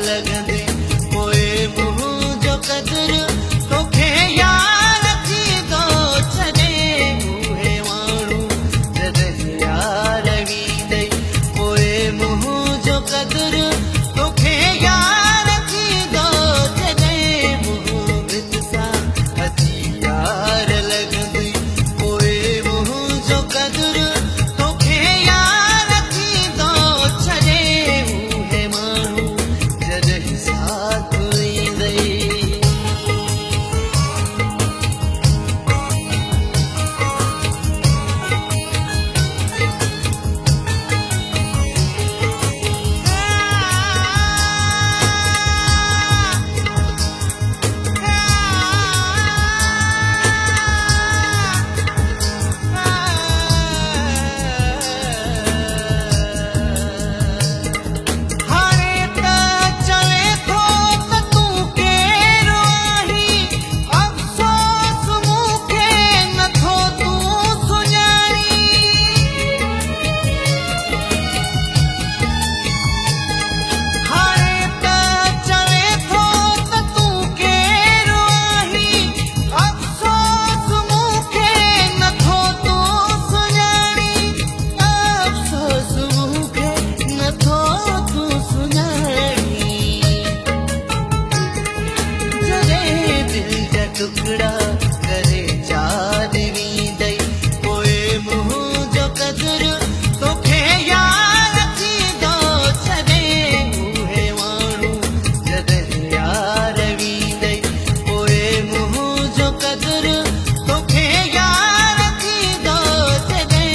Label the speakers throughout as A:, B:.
A: लगंदे पोए मुंह जो कदर तोखे यार थी दो छॾे उहे माण्हू जॾहिं यार वींदे पोए मुंह जो कदर तोखे यार थी दो छॾे मुंह भित सां अची यार लगंदे पोए मुंह जो कदर तोखे यार थी दो छॾे उहे माण्हू जॾहिं साथ ईंदे टुकड़ा करे चार वींदे पोए मुंह जो कदर तोखे यार थी दो छॾे उहे माण्हू जॾहिं यार वींदे पोए मुंह जो कदर तोखे यार थी दो छॾे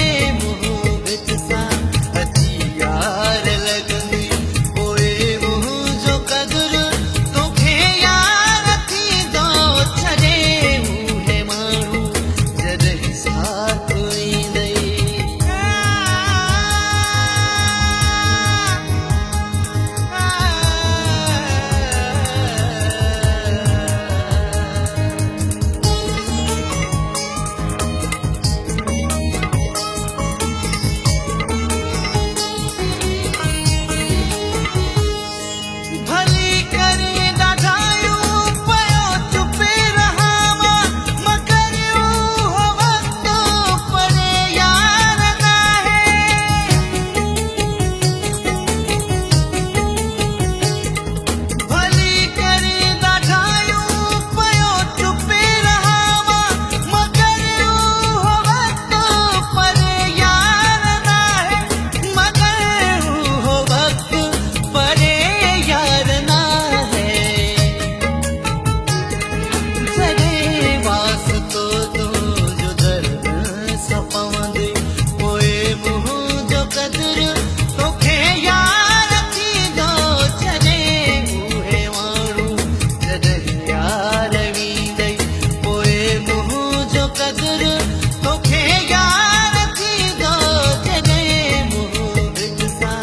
A: मुंह भित सां अची यार लगंदी पोए मुंह जो कदर तोखे यार थी दो छॾे उहे माण्हू जॾहिं साथ ईंदे भली करे ॾाढायूं पयो चुप रहावा मगर उहो वक़्तु परे यार नाहे भली करे ॾाढायूं पयो चुप रहावा मगर उहो वक़्तु परे यार नाहे मगर उहो वक़्तु परे यार नाहे जॾहिं वास्तो तुंहिंजो दर्द सपवंदे पोए मुंह जो कदर तोखे यार थी दो छॾे उहे माण्हू जॾहिं यार वींदे पोए मुंह जो कदर तोखे यार थी दो छॾे मुंह भित सां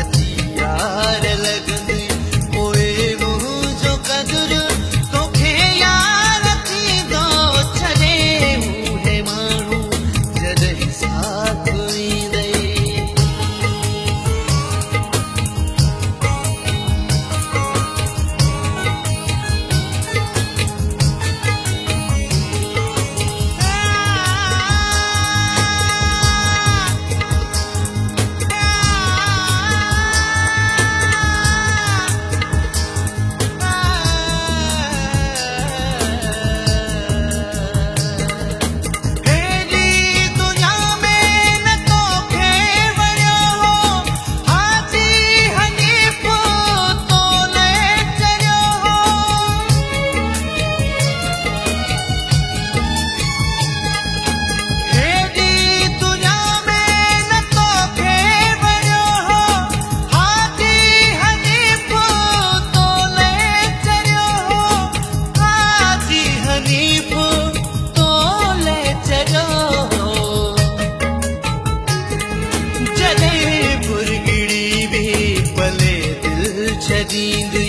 A: अची यार लगंदी पोए मुंह जो कदर तोखे यार थी दो छॾे उहे माण्हू जॾहिं साथ ईंदे हेॾी दुनिया में न तोखे वणियो हो हाजी हनीफ तोले चरियो हो हेॾी दुनिया में न तोखे वणियो हो हाजी हनीफ तोले चरियो हो हाजी हनीफ तोले चरियो हो जॾहिं बुरगिड़ी बि पले दिलि छॾींदी